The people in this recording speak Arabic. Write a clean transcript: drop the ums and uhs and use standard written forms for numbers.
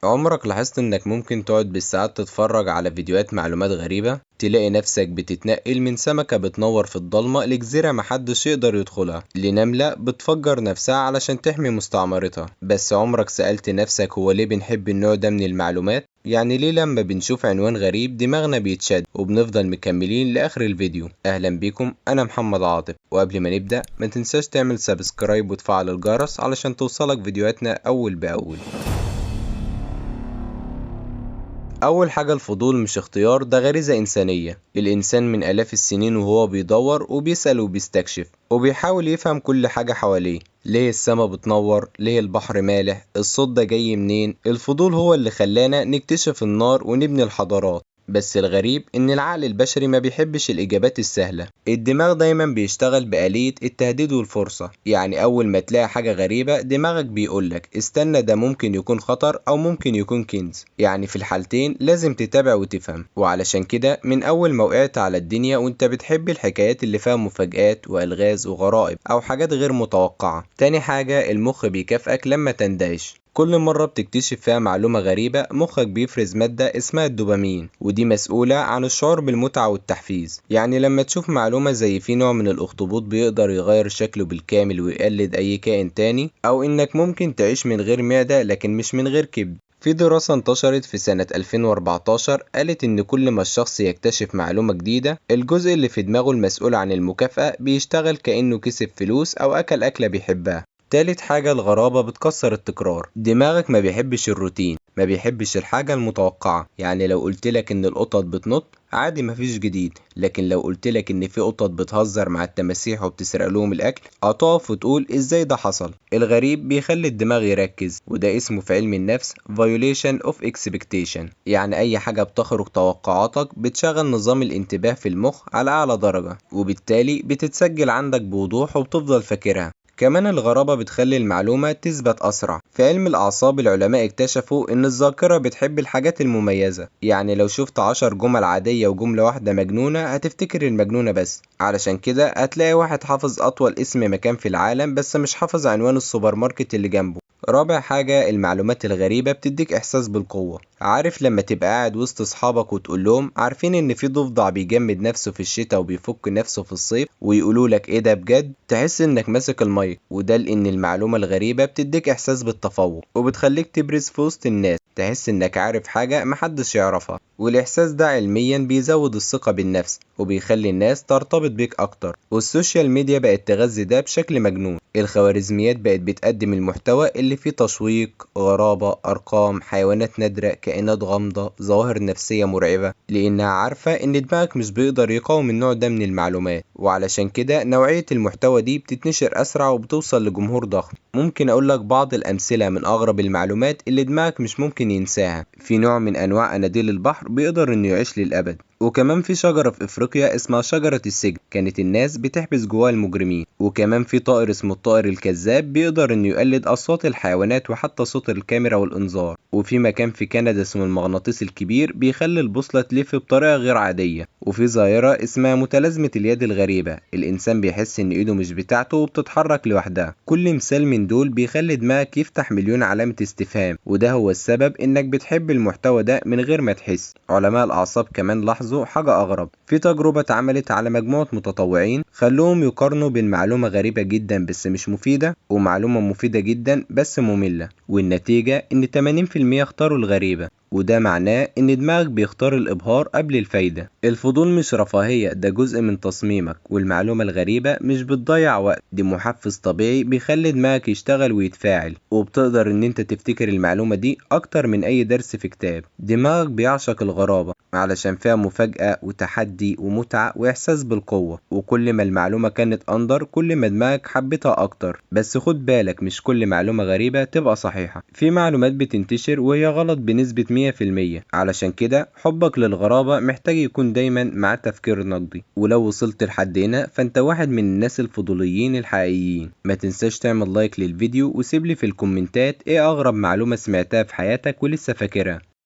عمرك لاحظت انك ممكن تقعد بالساعات تتفرج على فيديوهات معلومات غريبة؟ تلاقي نفسك بتتنقل من سمكة بتنور في الضلمة لجزيرة محدش يقدر يدخلها، لنملة بتفجر نفسها علشان تحمي مستعمرتها. بس عمرك سألت نفسك هو ليه بنحب النوع ده من المعلومات؟ يعني ليه لما بنشوف عنوان غريب دماغنا بيتشد وبنفضل مكملين لآخر الفيديو؟ أهلا بيكم، أنا محمد عاطف، وقبل ما نبدأ ما تنساش تعمل سبسكرايب وتفعل الجرس علشان توصلك فيديوهاتنا أول بأول. أول حاجة، الفضول مش اختيار، ده غريزة إنسانية. الإنسان من آلاف السنين وهو بيدور وبيسأل وبيستكشف وبيحاول يفهم كل حاجة حواليه. ليه السما بتنور؟ ليه البحر مالح؟ الصوت ده جاي منين؟ الفضول هو اللي خلانا نكتشف النار ونبني الحضارات. بس الغريب إن العقل البشري ما بيحبش الإجابات السهلة. الدماغ دايما بيشتغل بآلية التهديد والفرصة. يعني أول ما تلاقي حاجة غريبة دماغك بيقولك استنى، ده ممكن يكون خطر أو ممكن يكون كنز. يعني في الحالتين لازم تتابع وتفهم. وعلشان كده من أول ما وقعت على الدنيا وانت بتحب الحكايات اللي فيها مفاجآت وألغاز وغرائب أو حاجات غير متوقعة. تاني حاجة، المخ بيكافئك لما تندهش. كل مرة بتكتشف فيها معلومة غريبة مخك بيفرز مادة اسمها الدوبامين، ودي مسؤولة عن الشعور بالمتعة والتحفيز. يعني لما تشوف معلومة زي في نوع من الأخطبوط بيقدر يغير شكله بالكامل ويقلد أي كائن تاني، أو إنك ممكن تعيش من غير معدة لكن مش من غير كبد. في دراسة انتشرت في سنة 2014 قالت إن كل ما الشخص يكتشف معلومة جديدة، الجزء اللي في دماغه المسؤول عن المكافأة بيشتغل كأنه كسب فلوس أو أكل أكلة بيحبها. تالت حاجة، الغرابة بتكسر التكرار. دماغك ما بيحبش الروتين، ما بيحبش الحاجة المتوقعة. يعني لو قلتلك ان القطط بتنط عادي مفيش جديد، لكن لو قلتلك ان في قطط بتهزر مع التماسيح وبتسرق لهم الاكل هتقف وتقول ازاي ده حصل. الغريب بيخلي الدماغ يركز، وده اسمه في علم النفس violation of expectation. يعني اي حاجة بتخرج توقعاتك بتشغل نظام الانتباه في المخ على اعلى درجة، وبالتالي بتتسجل عندك بوضوح وبتفضل فاكرها. كمان الغرابة بتخلي المعلومة تثبت أسرع. في علم الأعصاب العلماء اكتشفوا إن الذاكرة بتحب الحاجات المميزة. يعني لو شفت 10 جمل عادية وجملة واحدة مجنونة هتفتكر المجنونة بس. علشان كده هتلاقي واحد حافظ أطول اسم مكان في العالم بس مش حافظ عنوان السوبر ماركت اللي جنبه. رابع حاجة، المعلومات الغريبة بتديك إحساس بالقوة. عارف لما تبقى قاعد وسط أصحابك وتقول لهم عارفين إن في ضفدع بيجمد نفسه في الشتاء وبيفك نفسه في الصيف، ويقولوا لك إيه ده بجد؟ تحس إنك ماسك المايك. وده لأن المعلومة الغريبة بتديك إحساس بالتفوق وبتخليك تبرز في وسط الناس، تحس إنك عارف حاجة محدش يعرفها. والإحساس ده علميا بيزود الثقة بالنفس وبيخلي الناس ترتبط بيك أكتر. والسوشيال ميديا بقت تغذي ده بشكل مجنون. الخوارزميات بقت بتقدم المحتوى اللي فيه تشويق، غرابة، أرقام، حيوانات نادرة، كائنات غامضة، ظواهر نفسية مرعبة، لأنها عارفة إن دماغك مش بيقدر يقاوم النوع ده من المعلومات. وعلشان كده نوعية المحتوى دي بتتنشر أسرع وبتوصل لجمهور ضخم. ممكن أقولك بعض الأمثلة من أغرب المعلومات اللي دماغك مش ممكن ينساها. في نوع من أنواع أناديل البحر بيقدر إنه يعيش للأبد. وكمان في شجرة في افريقيا اسمها شجرة السجن، كانت الناس بتحبس جواها المجرمين. وكمان في طائر اسمه الطائر الكذاب بيقدر انه يقلد اصوات الحيوانات وحتى صوت الكاميرا والانذار. وفي مكان في كندا اسمه المغناطيس الكبير بيخلي البوصلة تلف بطريقة غير عادية. وفي ظاهرة اسمها متلازمة اليد الغريبة، الانسان بيحس ان ايده مش بتاعته وبتتحرك لوحدها. كل مثال من دول بيخلي دماغك يفتح مليون علامة استفهام، وده هو السبب انك بتحب المحتوى ده من غير ما تحس. علماء الاعصاب كمان لاحظوا حاجة أغرب. في تجربة اتعملت على مجموعة متطوعين، خلوهم يقارنوا بين معلومة غريبة جدا بس مش مفيدة ومعلومة مفيدة جدا بس مملة، والنتيجة إن 80% اختاروا الغريبة. وده معناه إن دماغك بيختار الإبهار قبل الفايدة. الفضول مش رفاهية، ده جزء من تصميمك. والمعلومة الغريبة مش بتضيع وقت، دي محفز طبيعي بيخلي دماغك يشتغل ويتفاعل. وبتقدر إن انت تفتكر المعلومة دي أكتر من أي درس في كتاب. دماغك بيعشق الغرابة علشان فيها مفاجأة وتحدي ومتعة وإحساس بالقوة. وكل ما المعلومة كانت أندر كل ما دماغك حبتها أكتر. بس خد بالك مش كل معلومة غريبة تبقى صحيحة. في معلومات بتنتشر وهي غلط بنسبة 100%. علشان كده حبك للغرابة محتاج يكون دايما مع تفكير نقدي. ولو وصلت لحد هنا فانت واحد من الناس الفضوليين الحقيقيين. ما تنساش تعمل لايك للفيديو وسيبلي في الكومنتات ايه أغرب معلومة سمعتها في حياتك ولسه فاكرها.